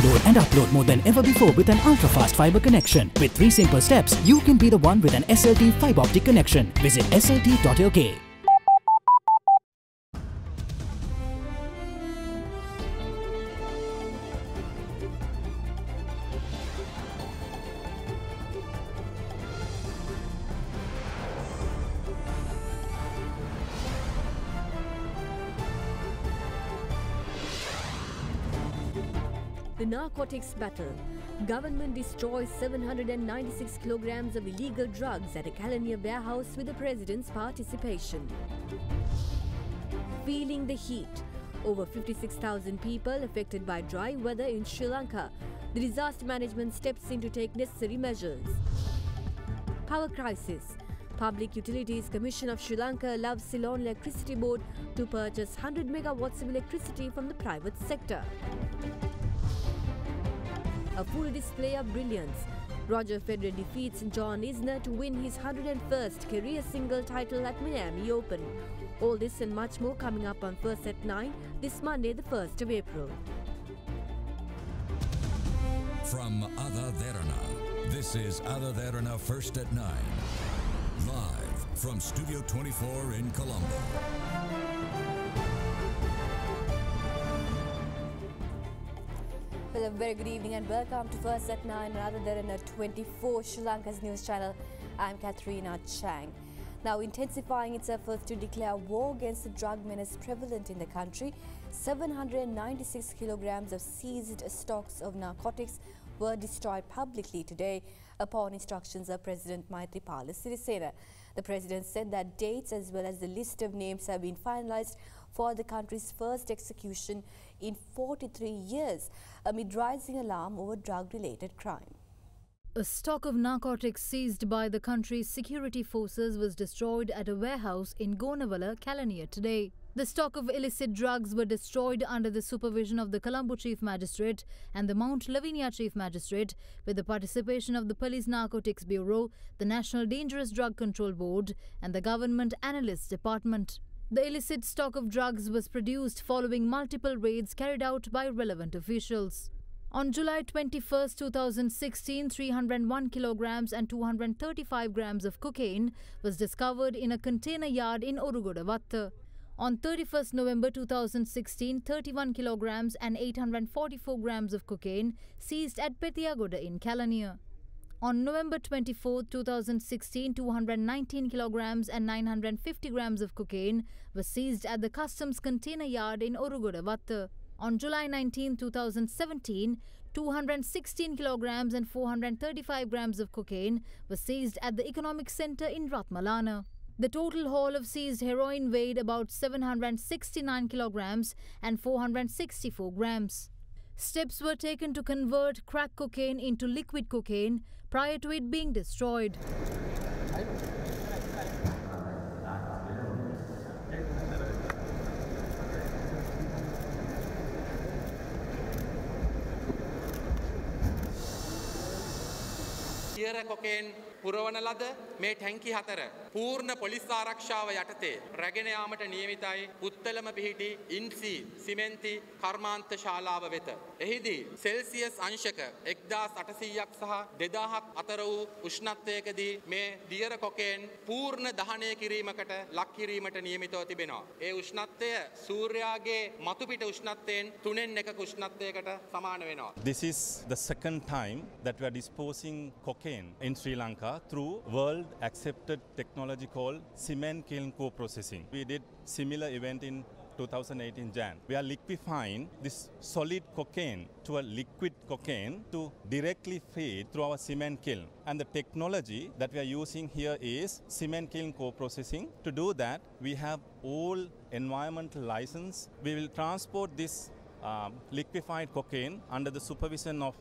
Download and upload more than ever before with an ultra-fast fiber connection. With 3 simple steps, you can be the one with an SLT fiber optic connection. Visit slt.lk. The narcotics battle. Government destroys 796 kilograms of illegal drugs at a Kalaniya warehouse with the president's participation. Feeling the heat. Over 56,000 people affected by dry weather in Sri Lanka. The disaster management steps in to take necessary measures. Power crisis. Public Utilities Commission of Sri Lanka allows Ceylon Electricity Board to purchase 100 megawatts of electricity from the private sector. A full display of brilliance. Roger Federer defeats John Isner to win his 101st career single title at Miami Open. All this and much more coming up on First at 9 this Monday, the 1st of April. From AdaDerana, this is AdaDerana First at 9. Live from Studio 24 in Colombo. Well, a very good evening and welcome to First at 9, AdaDerana 24, Sri Lanka's news channel. I'm Katharina Chang. Now, intensifying its efforts to declare war against the drug menace prevalent in the country, 796 kilograms of seized stocks of narcotics were destroyed publicly today upon instructions of President Maithripala Sirisena. The President said that dates as well as the list of names have been finalized for the country's first execution in 43 years amid rising alarm over drug-related crime. A stock of narcotics seized by the country's security forces was destroyed at a warehouse in Gonawala, Kalaniya today. The stock of illicit drugs were destroyed under the supervision of the Colombo Chief Magistrate and the Mount Lavinia Chief Magistrate with the participation of the Police Narcotics Bureau, the National Dangerous Drug Control Board and the Government Analyst Department. The illicit stock of drugs was produced following multiple raids carried out by relevant officials. On July 21, 2016, 301 kilograms and 235 grams of cocaine was discovered in a container yard in Orugodavatta. On 31 November 2016, 31 kilograms and 844 grams of cocaine seized at Petiagoda in Kalaniya. On November 24, 2016, 219 kilograms and 950 grams of cocaine was seized at the customs container yard in Orugodavatta. On July 19, 2017, 216 kilograms and 435 grams of cocaine was seized at the economic centre in Ratmalana. The total haul of seized heroin weighed about 769 kilograms and 464 grams. Steps were taken to convert crack cocaine into liquid cocaine prior to it being destroyed. Cocaine පුරවන ලද මේ ටැංකි 4 පූර්ණ police ආරක්ෂාව යටතේ රැගෙන යාමට නියමිතයි පුත්තලම පිහිටි ඉන්සි සිමෙන්ති කර්මාන්ත ශාලාව වෙත. එහිදී සෙල්සියස් අංශක 1800ක් සහ 2000ක් අතර වූ උෂ්ණත්වයකදී මේ දියර කොකේන් පූර්ණ දහනය කිරීමකට ලක් කිරීමට නියමිතව තිබෙනවා. ඒ උෂ්ණත්වය සූර්යාගේ මතුපිට උෂ්ණත්වයෙන් 3න් 1ක උෂ්ණත්වයකට සමාන වෙනවා. This is the second time that we are disposing cocaine in Sri Lanka through world accepted technology called cement kiln co-processing. We did similar event in 2018 Jan. We are liquefying this solid cocaine to a liquid cocaine to directly feed through our cement kiln. And the technology that we are using here is cement kiln co-processing. To do that, we have all environmental license. We will transport this liquefied cocaine under the supervision of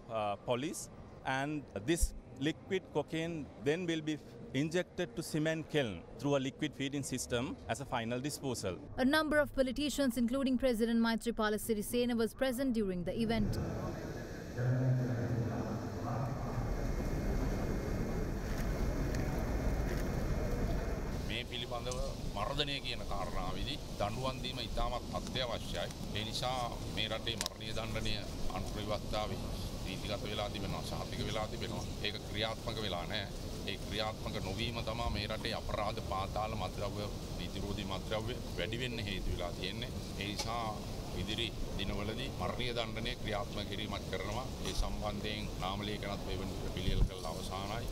police, and this liquid cocaine then will be injected to cement kiln through a liquid feeding system as a final disposal. A number of politicians, including President Maithripala Sirisena, was present during the event. පිළිබඳව මර්ධනය කියන කාරණාවේදී දඬුවම් දීම ඉතාමත් අත්‍යවශ්‍යයි. ඒ නිසා මේ රටේ මරණීය දණ්ඩනය අනුර ව්‍යවස්ථාවේ නීතිගත වෙලා තිබෙනවා, සාහිතික වෙලා තිබෙනවා. ඒක ක්‍රියාත්මක වෙලා නැහැ. ඒ ක්‍රියාත්මක නොවීම තමයි මේ රටේ අපරාධ පාතාල මත්ද්‍රව්‍ය නීතිරෝධී මත්ද්‍රව්‍ය වැඩි වෙන්න හේතු වෙලා තියෙන්නේ. ඒ නිසා ඉදිරි දිනවලදී මරණීය දණ්ඩනය ක්‍රියාත්මක කිරීමක් කරනවා. ඒ සම්බන්ධයෙන් නාම ලේඛනත් වෙන පිළියෙල කළ අවසానයි.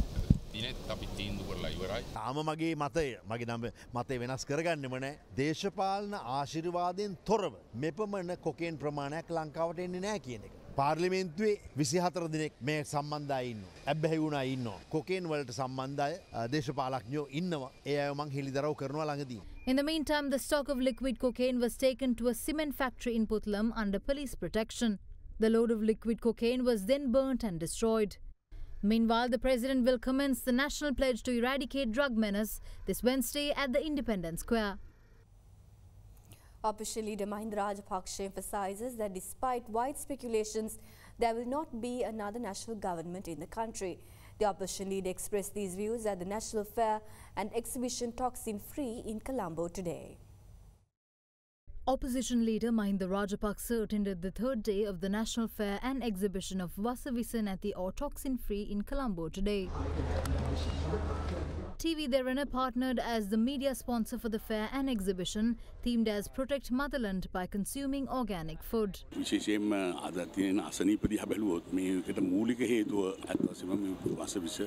දිනෙත් අපි තීන්දුව කරලා ඉවරයි. තාම මගේ මතය මගේ නම් මතය වෙනස් කරගන්නෙම නැහැ. දේශපාලන ආශිර්වාදයෙන් තොරව මෙපමණ කොකේන් ප්‍රමාණයක් ලංකාවට එන්නේ නැහැ කියන එක. පාර්ලිමේන්තුවේ 24 දිනක් මේ සම්බන්ධයි ඉන්නවා. ඇබ්බැහි වුණා ඉන්නවා. කොකේන් වලට සම්බන්ධය දේශපාලඥයෝ ඉන්නවා. ඒ අය මං හෙළිදරව් කරනවා ළඟදී. In the meantime, the stock of liquid cocaine was taken to a cement factory in Puttlam under police protection. The load of liquid cocaine was then burnt and destroyed. Meanwhile, the president will commence the national pledge to eradicate drug menace this Wednesday at the Independence Square. Opposition leader Mahinda Rajapaksa emphasizes that despite wide speculations, there will not be another national government in the country. The opposition leader expressed these views at the National Fair and Exhibition Toxin Free in Colombo today. Opposition leader Mahinda Rajapaksa attended the third day of the National Fair and Exhibition of Vasavisan at the Toxin Free in Colombo today. TV Derana partnered as the media sponsor for the fair and exhibition, themed as Protect Motherland by consuming organic food. විශේෂයෙන්ම අද තියෙන අසනීප දිහා බැලුවොත් මේකට මූලික හේතුව අත්වශයෙන්ම මේ වාසවිස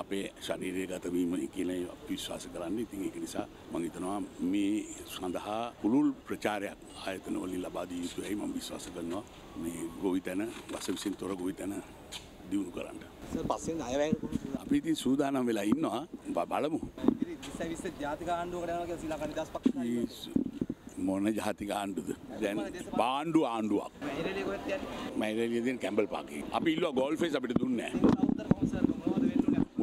අපේ ශරීරයේ ගත වීම කියලා අපි විශ්වාස කරන්නේ. ඉතින් ඒක නිසා මම හිතනවා මේ සඳහා පුළුල් ප්‍රචාරයක් ආයතන වලින් ලබා දී යුතුයි මම විශ්වාස කරනවා. මේ ගොවිතැන වාසවිසින් තොර ගොවිතැන දියුණු කරන්න. පස්සෙන් අයවැය අපි ඉතින් සූදානම් වෙලා ඉන්නවා. බලමු. ඉතින් 2020 ජාතික ආණ්ඩුවකට යනවා කියලා ශ්‍රී ලංකා නිදහස් පක්ෂය මොන ජාතික ආණ්ඩුවද? දැන් ආණ්ඩුවක්. මහිරලිය කොහෙද යන්නේ? මහිරලිය දෙන කැම්බල් පාර්කේ. අපි ඉල්ලුවා ගෝල් ෆේස් අපිට දුන්නේ නැහැ.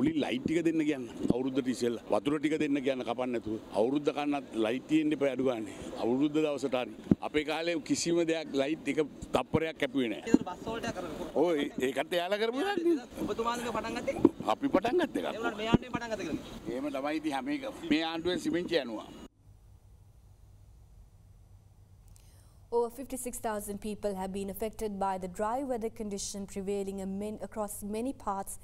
මුලින් ලයිට් ටික දෙන්න කියන්න. අවුරුද්දට ඉස්සෙල්ලා වතුර ටික දෙන්න කියන්න කපන්න නැතුව. අවුරුද්ද කන්නත් ලයිට් තියෙන්න එපා අඩු ගන්න. අවුරුද්ද දවසට හරි. අපේ කාලේ කිසිම දෙයක් ලයිට් එක තප්පරයක් කැපුවේ නැහැ. ඒක බස් වලට කරනවා. ඔය ඒකට යාලා කරපු නේද? ඔබතුමාලගේ පටන් ගත්තේ? අපි පටන් ගත්ත එක. ඒ වුණාට මේ ආණ්ඩුවේ පටන් ගත්ත කියලා. එහෙම තමයි ඉතින් හැම එක මේ ආණ්ඩුවේ සිමෙන්ති යනවා. Over 56,000 people have been affected by the dry weather condition prevailing across many parts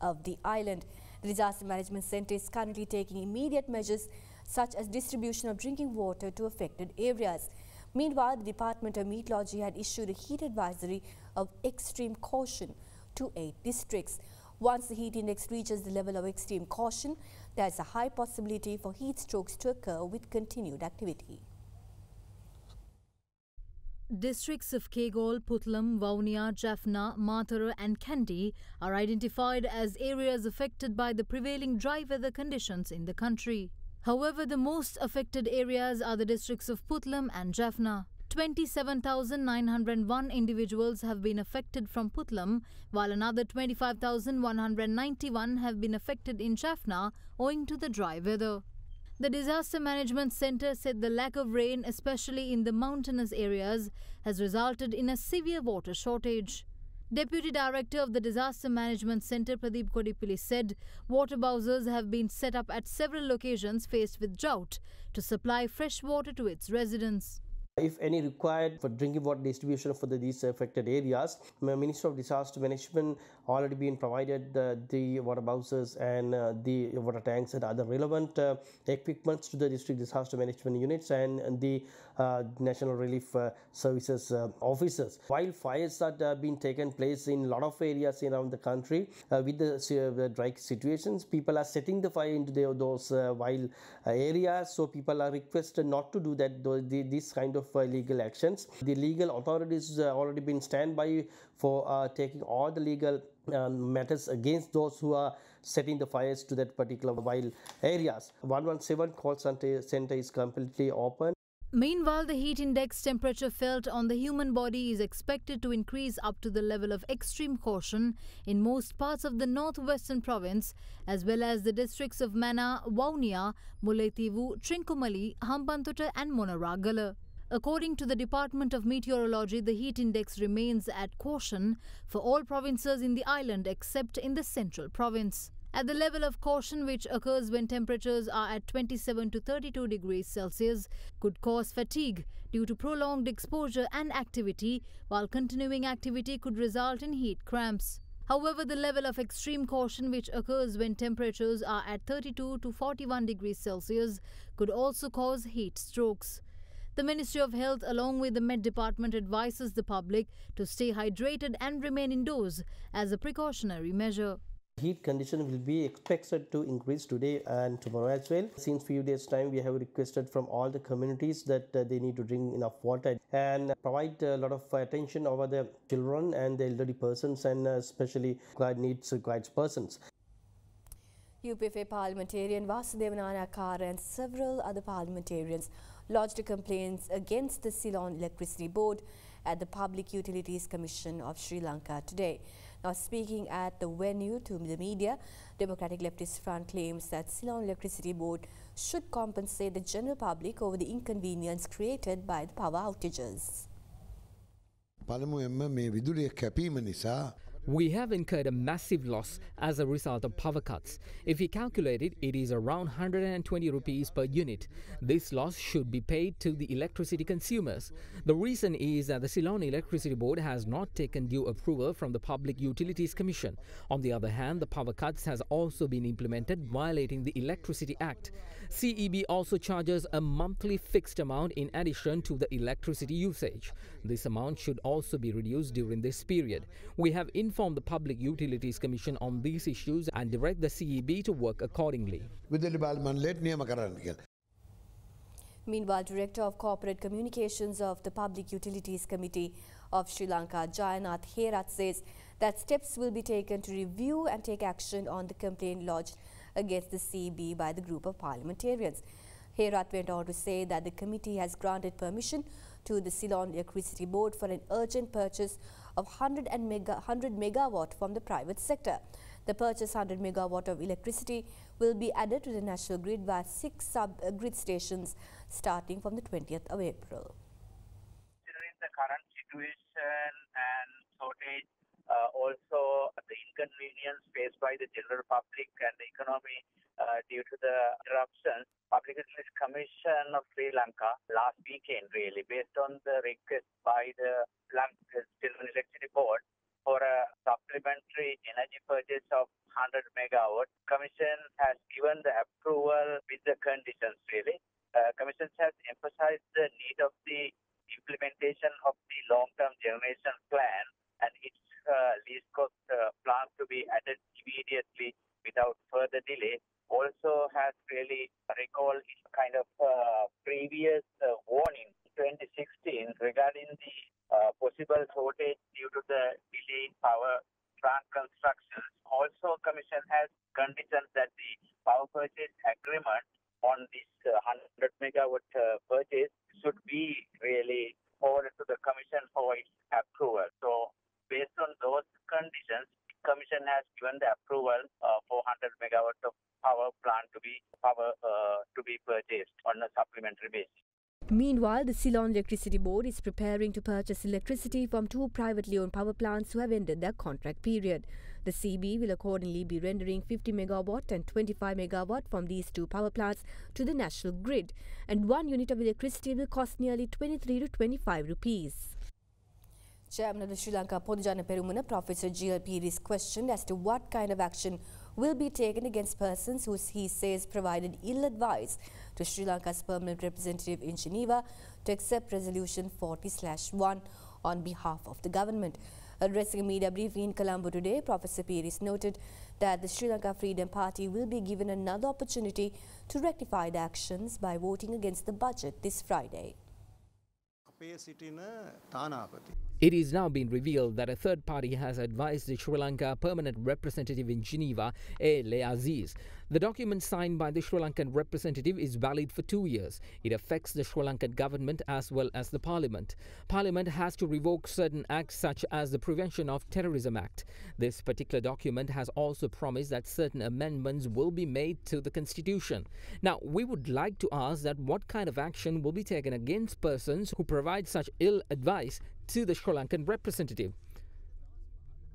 of the island. The Disaster Management Centre is currently taking immediate measures such as distribution of drinking water to affected areas. Meanwhile, the Department of Meteorology had issued a heat advisory of extreme caution to 8 districts. Once the heat index reaches the level of extreme caution, there is a high possibility for heat strokes to occur with continued activity. Districts of Kegol, Puttlam, Vaunia, Jaffna, Mathura and Kandy are identified as areas affected by the prevailing dry weather conditions in the country. However, the most affected areas are the districts of Puttlam and Jaffna. 27,901 individuals have been affected from Puttlam, while another 25,191 have been affected in Jaffna owing to the dry weather. The Disaster Management Centre said the lack of rain, especially in the mountainous areas, has resulted in a severe water shortage. Deputy Director of the Disaster Management Centre, Pradeep Kodipilli, said water bowsers have been set up at several locations faced with drought to supply fresh water to its residents. If any required for drinking water distribution for these affected areas, Minister of Disaster Management already been provided the water bowsers and the water tanks and other relevant equipments to the district disaster management units and the National Relief Services officers. While fires that have been taken place in a lot of areas around the country with the dry situations, people are setting the fire into those wild areas, so people are requested not to do that. This kind of legal actions. The legal authorities already been standby for taking all the legal matters against those who are setting the fires to that particular wild areas. 117 call center is completely open. Meanwhile, the heat index temperature felt on the human body is expected to increase up to the level of extreme caution in most parts of the northwestern province, as well as the districts of Mana, Vaunia, Mullaitivu, Trincomalee, Hambantota and Monaragala. According to the Department of Meteorology, the heat index remains at caution for all provinces in the island except in the central province. at the level of caution which occurs when temperatures are at 27 to 32 degrees Celsius, could cause fatigue due to prolonged exposure and activity, while continuing activity could result in heat cramps. However, the level of extreme caution which occurs when temperatures are at 32 to 41 degrees Celsius could also cause heat strokes. The Ministry of Health along with the Met Department advises the public to stay hydrated and remain indoors as a precautionary measure. Heat condition will be expected to increase today and tomorrow as well. Since few days time we have requested from all the communities that they need to drink enough water and provide a lot of attention over the children and the elderly persons and especially needs persons. UPFA parliamentarian Vasudevanayake and several other parliamentarians lodged complaints against the Ceylon Electricity Board at the Public Utilities Commission of Sri Lanka today. Now, speaking at the venue to the media, Democratic Leftist Front claims that Ceylon Electricity Board should compensate the general public over the inconvenience created by the power outages. We have incurred a massive loss as a result of power cuts. If we calculate it, it is around 120 rupees per unit. This loss should be paid to the electricity consumers. The reason is that the Ceylon Electricity Board has not taken due approval from the Public Utilities Commission. On the other hand, the power cuts has also been implemented violating the Electricity Act. CEB also charges a monthly fixed amount in addition to the electricity usage. This amount should also be reduced during this period. We have informed the Public Utilities Commission on these issues and direct the CEB to work accordingly. Meanwhile, Director of Corporate Communications of the Public Utilities Committee of Sri Lanka, Jayanath Herath, says that steps will be taken to review and take action on the complaint lodged against the CEB by the group of parliamentarians. Herath went on to say that the committee has granted permission to the Ceylon Electricity Board for an urgent purchase of 100 megawatt from the private sector. The purchased 100 megawatt of electricity will be added to the national grid via 6 sub-grid stations starting from the 20th of April. Considering the current situation and shortage, also the inconvenience faced by the general public and the economy due to the interruptions, Public Utilities Commission of Sri Lanka last weekend, really, based on the request by the Ceylon Electricity Board for a supplementary energy purchase of 100 megawatt, Commission has given the approval with the conditions, really. Commission has emphasized the need of the implementation of the long-term generation plan and its least cost plan to be added immediately without further delay. Also has really recalled its kind of previous warning in 2016 regarding the possible shortage due to the delay in power plant construction. Also, Commission has conditions that the power purchase agreement on this 100 megawatt purchase should be really forwarded to the Commission for its approval. So, based on those conditions, Commission has given the approval for 100 megawatt of power plant to be purchased on a supplementary basis. Meanwhile, the Ceylon Electricity Board is preparing to purchase electricity from 2 privately owned power plants who have ended their contract period. The CB will accordingly be rendering 50 megawatt and 25 megawatt from these 2 power plants to the national grid, and 1 unit of electricity will cost nearly 23 to 25 rupees. Chairman of the Sri Lanka Podujana Perumuna, Professor G.L. Piri, is questioned as to what kind of action will be taken against persons who he says provided ill advice to Sri Lanka's permanent representative in Geneva to accept Resolution 40/1 on behalf of the government. Addressing a media briefing in Colombo today, Professor Piris noted that the Sri Lanka Freedom Party will be given another opportunity to rectify the actions by voting against the budget this Friday. It is now been revealed that a third party has advised the Sri Lanka permanent representative in Geneva, A. Le Aziz. The document signed by the Sri Lankan representative is valid for 2 years. It affects the Sri Lankan government as well as the parliament. Parliament has to revoke certain acts such as the Prevention of Terrorism Act. This particular document has also promised that certain amendments will be made to the constitution. Now, we would like to ask that what kind of action will be taken against persons who provide such ill advice to the Sri Lankan representative.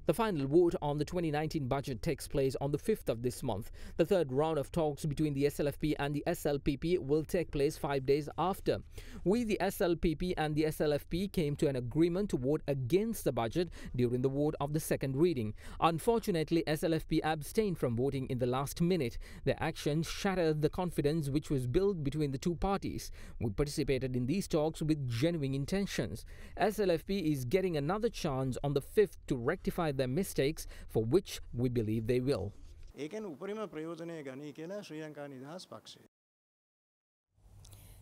The final vote on the 2019 budget takes place on the 5th of this month. The third round of talks between the SLFP and the SLPP will take place 5 days after. The SLPP and the SLFP came to an agreement to vote against the budget during the vote of the second reading. Unfortunately, SLFP abstained from voting in the last minute. Their actions shattered the confidence which was built between the two parties. We participated in these talks with genuine intentions. SLFP is getting another chance on the 5th to rectify their mistakes, for which we believe they will.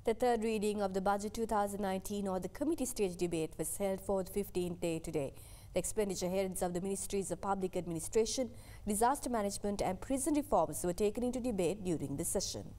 The third reading of the Budget 2019 or the committee stage debate was held for the 15th day today. The expenditure heads of the Ministries of Public Administration, Disaster Management and Prison Reforms were taken into debate during the session.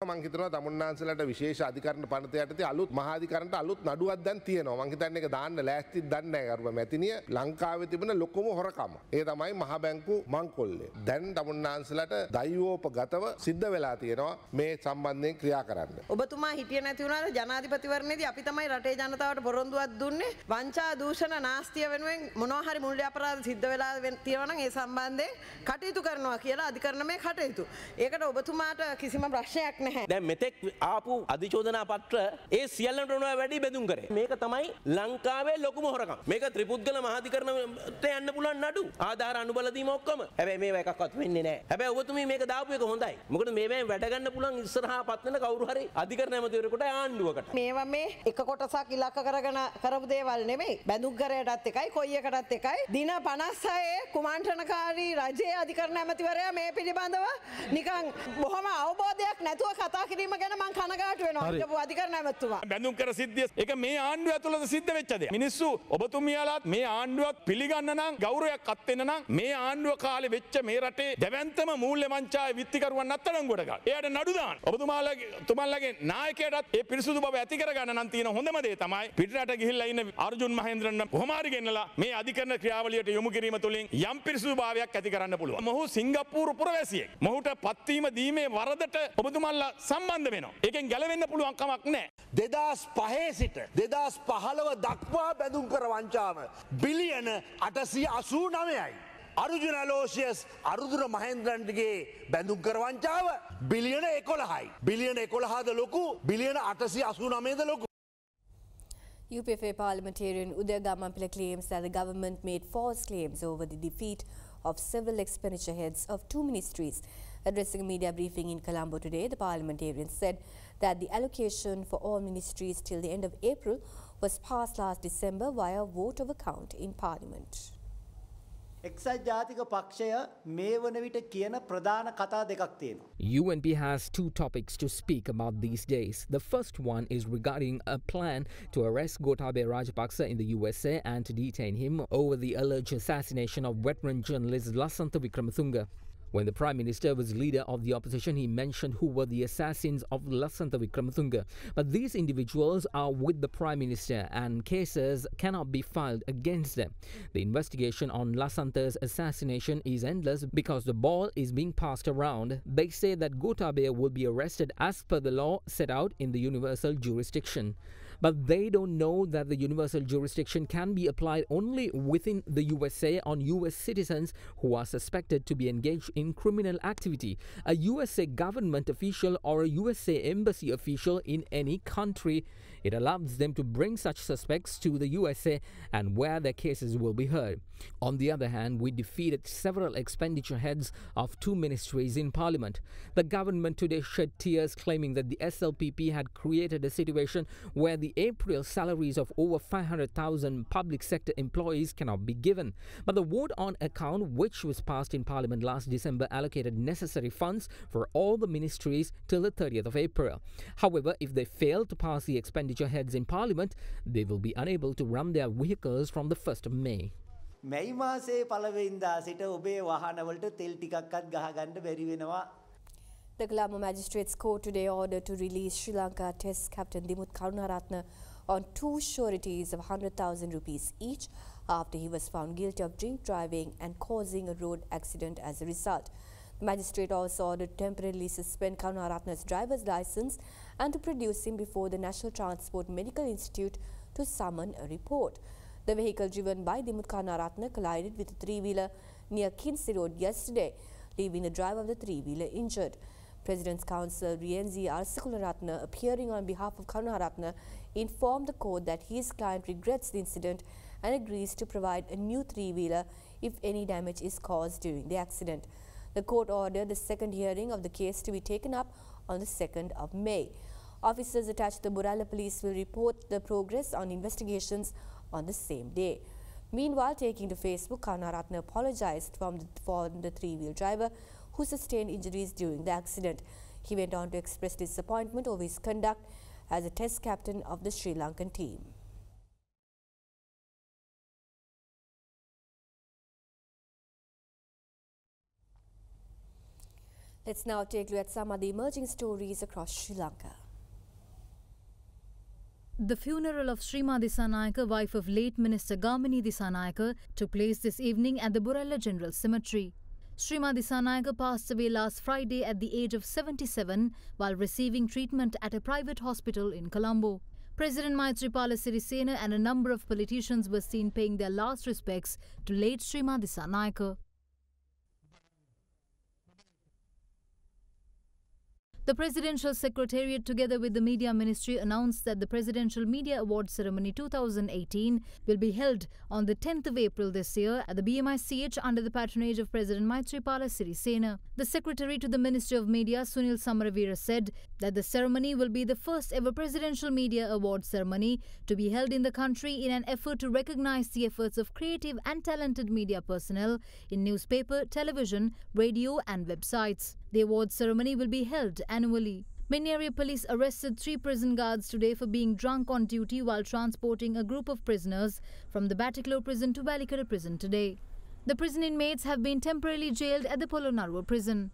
මම හිතනවා තමුන්නාන්සලට විශේෂ අධිකරණ පනත යටතේ අලුත් මහා අධිකරණට අලුත් නඩුවක් දැන් තියෙනවා. මම හිතන්නේ ඒක දාන්න ලෑස්තිද දන්නේ නැහැ කරුවා මැතිනිය. ලංකාවේ තිබෙන ලොකුම හොරකම. ඒ තමයි මහා බැංකු මංකොල්ලේ. දැන් තමුන්නාන්සලට දෛවෝපගතව සිද්ධ වෙලා තියෙනවා මේ සම්බන්ධයෙන් ක්‍රියා කරන්න. ඔබතුමා හිටියේ නැති වුණාට ජනාධිපතිවරණයේදී අපි තමයි රටේ ජනතාවට පොරොන්දුවක් දුන්නේ. වංචා දූෂණ නාස්තිය වෙනුවෙන් මොනවා හරි මුල්‍ය අපරාධ සිද්ධ වෙලා තියෙනවා නම් ඒ සම්බන්ධයෙන් කටයුතු කරනවා කියලා අධිකරණමේ කටයුතු. ඒකට ඔබතුමාට කිසිම ප්‍රශ්නයක් නැහැ. දැන් මෙතෙක් ආපු අධිචෝදනා පත්‍ර ඒ සියල්ලට වඩා වැඩි බෙදුම් කරේ. මේක තමයි ලංකාවේ ලොකුම හොරකම්. මේක ත්‍රිපුද්ගල මහාධිකරණයට යන්න පුළුවන් නඩු. ආධාර අනුබල දීම ඔක්කොම. හැබැයි මේව එකක්වත් වෙන්නේ නැහැ. හැබැයි ඔබතුමී මේක දාපු එක හොඳයි. මොකද මේවෙන් වැඩ ගන්න පුළුවන් ඉස්සරහා පත් වෙන කවුරු හරි අධිකරණ ඇමතිවරයෙකුට ආණ්ඩුවකට. මේවා මේ එක කොටසක් ඉලක්ක කරගෙන කරපු දේවල් නෙමෙයි. බැඳුම් කරයටත් එකයි කොයි එකටත් එකයි. දින 56 කුමාන්ත්‍රණකාරී රජයේ අධිකරණ ඇමතිවරයා මේ පිළිබඳව නිකන් බොහොම අවබෝධයක් නැතුව කතා කිරීම ගැන මම කනගාටු වෙනවා. හිටපු අධිකරණ ඇමතුමා. බැඳුම් කර සිද්ධිය ඒක මේ ආණ්ඩුව ඇතුළත සිද්ධ වෙච්ච දෙයක්. මිනිස්සු ඔබතුමියලාත් මේ ආණ්ඩුවත් පිළිගන්න නම් ගෞරවයක් අත් වෙන්න නම් මේ ආණ්ඩුව කාලේ වෙච්ච මේ රටේ දැවැන්තම මූල්‍ය වංචාවේ විත්තිකරුවන් අත්අඩංගුවට ගන්න. එයාට නඩු දාන්න. ඔබතුමාලගේ නායකයාටත් ඒ පිරිසුදු බව ඇති කරගන්න නම් තියෙන හොඳම දේ තමයි පිටරට ගිහිල්ලා ඉන්න අර්ජුන් මහේන්ද්‍රන් කොහොමාරි ගෙන්නලා මේ අධිකරණ ක්‍රියාවලියට යොමු කිරීම තුළින් යම් පිරිසුදු භාවයක් ඇති කරන්න පුළුවන්. මොහු සිංගප්පූරු පුරවැසියෙක්. මොහුට පත්වීම දීමේ වරදට ඔබතුමාලා සම්බන්ධ වෙනවා. ඒකෙන් ගැලවෙන්න පුළුවන් කමක් නැහැ. 2005 සිට 2015 දක්වා බැඳුම් කර වංචාව බිලියන 889යි. අර්ජුන අලෝසියස් අරුදුර මහේන්ද්‍රන්ගේ බැඳුම් කර වංචාව බිලියන 11යි. බිලියන 11ද ලොකු බිලියන 889ද ලොකු. UPFA parliamentarian UDAYA claims that the government made false claims over the defeat of several expenditure heads of two ministries. Addressing a media briefing in Colombo today, the parliamentarian said that the allocation for all ministries till the end of April was passed last December via vote of account in Parliament. එක්සත් ජාතික පක්ෂය මේ වන විට කියන ප්‍රධාන කතා දෙකක් තියෙනවා. UNP has two topics to speak about these days. The first one is regarding a plan to arrest Gotabaya Rajapaksa in the USA and to detain him over the alleged assassination of veteran journalist Lasantha Wickrematunge. When the Prime Minister was leader of the opposition, he mentioned who were the assassins of Lasantha Wickrematunge. But these individuals are with the Prime Minister and cases cannot be filed against them. The investigation on Lasantha's assassination is endless because the ball is being passed around. They say that Gotabaya will be arrested as per the law set out in the universal jurisdiction. But they don't know that the universal jurisdiction can be applied only within the USA on US citizens who are suspected to be engaged in criminal activity. A USA government official or a USA embassy official in any country, it allows them to bring such suspects to the USA and where their cases will be heard. On the other hand, we defeated several expenditure heads of two ministries in Parliament. The government today shed tears claiming that the SLPP had created a situation where the April salaries of over 500,000 public sector employees cannot be given. But the vote on account, which was passed in Parliament last December, allocated necessary funds for all the ministries till the 30th of April. However, if they fail to pass the expenditure heads in Parliament, they will be unable to run their vehicles from the 1st of May. මැයි මාසේ පළවෙනිදා සිට ඔබේ වාහනවලට තෙල් ටිකක්වත් ගහගන්න බැරි වෙනවා. The Colombo Magistrates Court today ordered to release Sri Lanka Test captain Dimuth Karunaratne on two sureties of 100,000 rupees each after he was found guilty of drink driving and causing a road accident as a result. The magistrate also ordered to temporarily suspend Karunaratne's driver's license and to produce him before the National Transport Medical Institute to summon a report. The vehicle driven by Dimut KARUNARATNE collided with a three-wheeler near Kinsey Road yesterday, leaving the driver of the three-wheeler injured. President's counsel Rienzi KULTIVATIONS, appearing on behalf of KARUNARATNE, informed the court that his client regrets the incident and agrees to provide a new three-wheeler if any damage is caused during the accident. The court ordered the second hearing of the case to be taken up on the 2nd of May. Officers attached to the Burala police will report the progress on investigations on the same day. Meanwhile, taking to Facebook, KARUNARATNE apologized for the three-wheel driver who sustained injuries during the accident. He went on to express disappointment over his conduct as a test captain of the Sri Lankan team. Let's now take a look at some of the emerging stories across Sri Lanka. The funeral of SRIMA DISSANAYAKE, wife of late Minister Gamini DISSANAYAKE, took place this evening at the Burala General Cemetery. SRIMA DISSANAYAKE passed away last Friday at the age of 77 while receiving treatment at a private hospital in Colombo. President Maithripala Sirisena and a number of politicians were seen paying their last respects to late SRIMA DISSANAYAKE. The Presidential Secretariat, together with the Media Ministry, announced that the Presidential Media Awards Ceremony 2018 will be held on the 10th of April this year at the BMICH under the patronage of President Maithripala Sirisena. The Secretary to the Ministry of Media, Sunil Samaravira, said that the ceremony will be the first ever Presidential Media Awards ceremony to be held in the country in an effort to recognize the efforts of creative and talented media personnel in newspaper, television, radio and websites. The awards ceremony will be held annually. MINNERIYA police arrested 3 prison guards today for being drunk on duty while transporting a group of prisoners from the Batticaloa prison to Valikara prison today. The prison inmates have been temporarily jailed at the Polonnaruwa prison.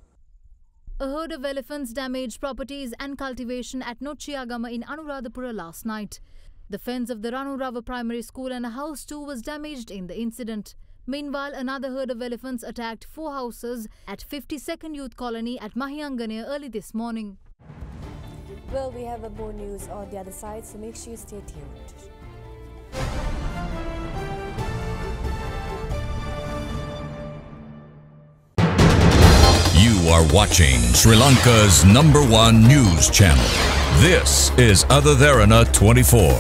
A herd of elephants damaged properties and cultivation at Nochiyagama in Anuradhapura last night. The fence of the Ranurava Primary School and a house too was damaged in the incident. Meanwhile, another herd of elephants attacked 4 houses at 52nd Youth Colony at Mahindra early this morning. Well, we have more news on the other side, so make sure you stay tuned. You are watching Sri Lanka's #1 news channel. This is AdaDerana 24.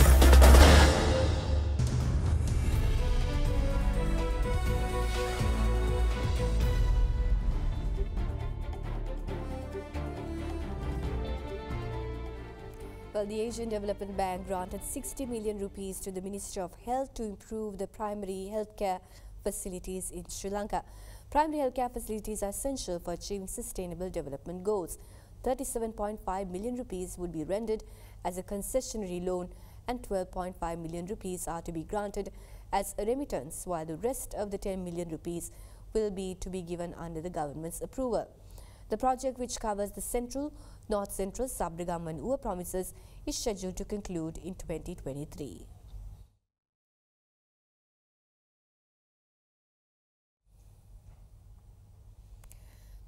Well, the Asian Development Bank granted 60 million rupees to the Ministry of Health to improve the primary healthcare facilities in Sri Lanka. Primary healthcare facilities are essential for achieving sustainable development goals. 37.5 million rupees would be rendered as a concessionary loan and 12.5 million rupees are to be granted as a remittance, while the rest of the 10 million rupees will be given under the government's approval. The project, which covers the central, north central, Sabragam and Ua provinces, is scheduled to conclude in 2023.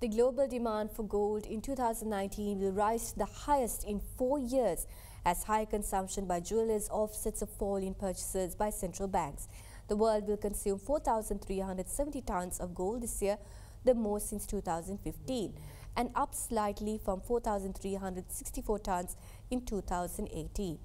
The global demand for gold in 2019 will rise to the highest in 4 years as high consumption by jewelers offsets a fall in purchases by central banks. The world will consume 4,370 tons of gold this year, the most since 2015, and up slightly from 4,364 tons in 2018.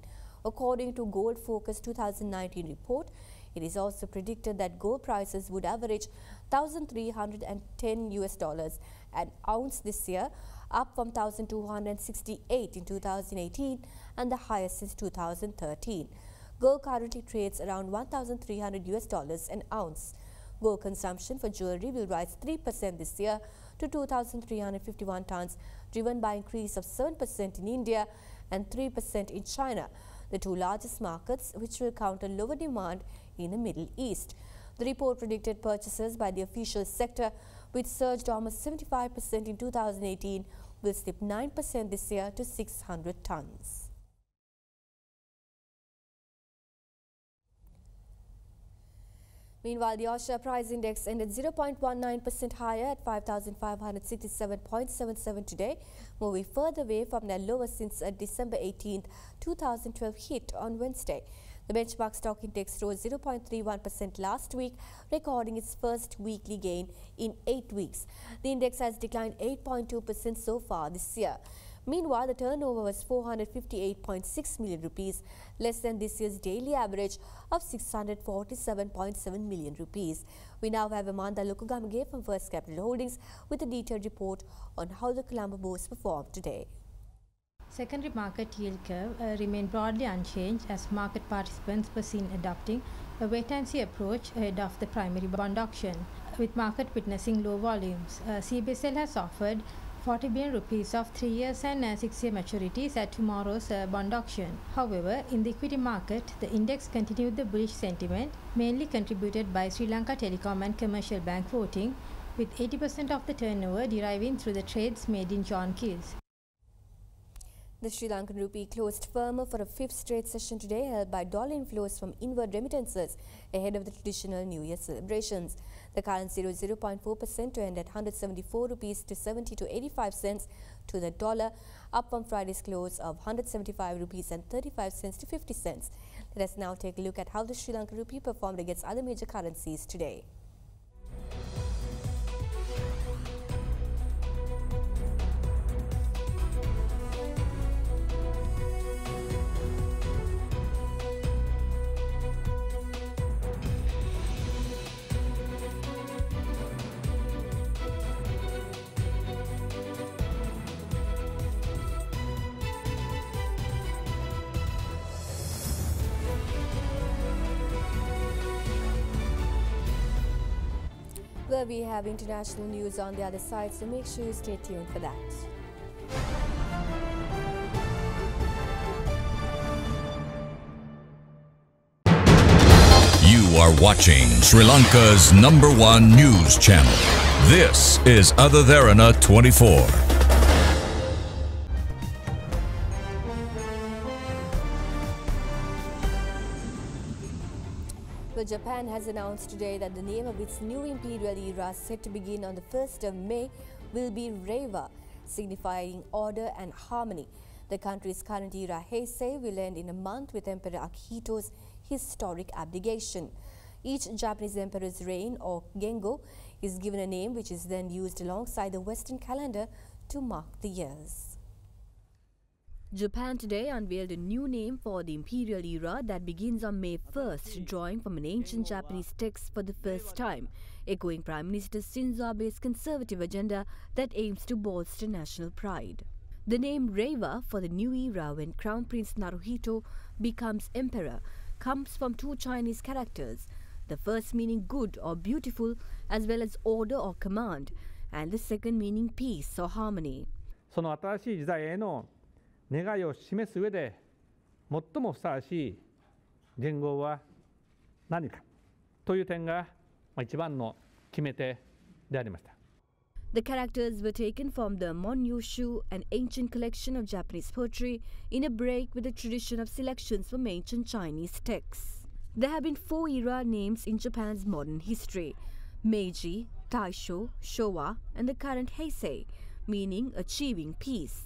According to Gold Focus 2019 report, it is also predicted that gold prices would average $1,310 an ounce this year, up from $1,268 in 2018 and the highest since 2013. Gold currently trades around $1,300 an ounce. Gold consumption for jewelry will rise 3% this year to 2,351 tons, driven by increase of 7% in India and 3% in China, the 2 largest markets, which will counter lower demand in the Middle East. The report predicted purchases by the official sector, which surged almost 75% in 2018, will slip 9% this year to 600 tons. Meanwhile, the Asia Price Index ended 0.19% higher at 5,567.77 today, moving further away from their lowest since a December 18, 2012 hit on Wednesday. The benchmark stock index rose 0.31% last week, recording its first weekly gain in 8 weeks. The index has declined 8.2% so far this year. Meanwhile, the turnover was 458.6 million rupees, less than this year's daily average of 647.7 million rupees. We now have Amanda Lukugamage from First Capital Holdings with a detailed report on how the Colombo bourse performed today. Secondary market yield curve remained broadly unchanged as market participants were seen adopting a wait-and-see approach ahead of the primary bond auction, with market witnessing low volumes. CBSL has offered 40 billion rupees of 3 years and 6-year maturities at tomorrow's bond auction. However, in the equity market, the index continued the bullish sentiment, mainly contributed by Sri Lanka Telecom and Commercial Bank voting, with 80% of the turnover deriving through the trades made in John Keys. The Sri Lankan rupee closed firmer for a fifth straight session today, helped by dollar inflows from inward remittances ahead of the traditional New Year celebrations. The currency rose 0.4% to end at 174 rupees to 70 to 85 cents to the dollar, up from Friday's close of 175 rupees and 35 cents to 50 cents. Let us now take a look at how the Sri Lankan rupee performed against other major currencies today. Well, we have international news on the other side, so make sure you stay tuned for that. You are watching Sri Lanka's #1 news channel. This is AdaDerana 24. Well, Japan has announced today that the name of its new imperial era set to begin on the 1st of May will be REIWA, signifying order and harmony. The country's current era, Heisei, will end in a month with Emperor Akihito's historic abdication. Each Japanese emperor's reign, or Gengo, is given a name which is then used alongside the Western calendar to mark the years. Japan today unveiled a new name for the imperial era that begins on May 1st, drawing from an ancient Japanese text for the first time, echoing Prime Minister Shinzo Abe's conservative agenda that aims to bolster national pride. The name REIWA for the new era, when Crown Prince Naruhito becomes emperor, comes from two Chinese characters, the first meaning good or beautiful as well as order or command, and the second meaning peace or harmony. その新しい時代への願いを示す上で最もふさわしい元号は何かという点が一番の決め手でありました。 The characters were taken from the Monyoshu, an ancient collection of Japanese poetry, in a break with the tradition of selections from ancient Chinese texts. There have been 4 era names in Japan's modern history: Meiji, Taisho, Showa, and the current Heisei, meaning achieving peace.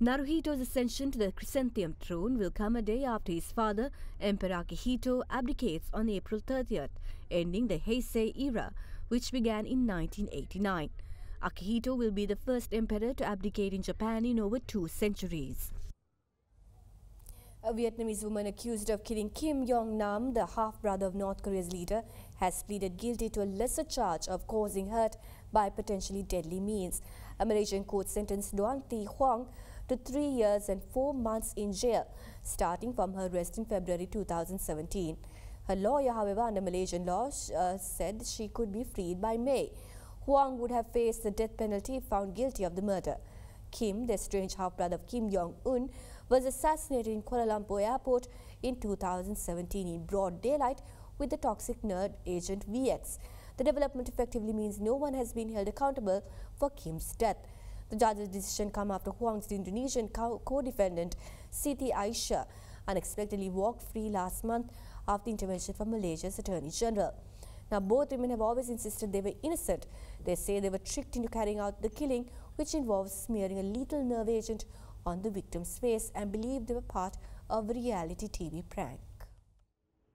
Naruhito's ascension to the chrysanthemum throne will come a day after his father, Emperor Akihito, abdicates on April 30th, ending the Heisei era, which began in 1989. Akihito will be the first emperor to abdicate in Japan in over 2 centuries. A Vietnamese woman accused of killing Kim JONG-NAM, the half-brother of North Korea's leader, has pleaded guilty to a lesser charge of causing hurt by potentially deadly means. A Malaysian court sentenced Duan Thi Huang to 3 years and 4 months in jail, starting from her arrest in February 2017. Her lawyer, however, under Malaysian law, said she could be freed by May. Huang would have faced the death penalty if found guilty of the murder. Kim, the estranged half-brother of Kim Jong-un, was assassinated in Kuala Lumpur airport in 2017 in broad daylight with the toxic nerd agent VX. The development effectively means no one has been held accountable for Kim's death. The judge's decision comes after Huang's Indonesian co-defendant Siti Aisyah unexpectedly walked free last month after intervention from Malaysia's Attorney General. Now, both women have always insisted they were innocent. They say they were tricked into carrying out the killing, which involves smearing a lethal nerve agent on the victim's face, and believe they were part of a reality TV prank.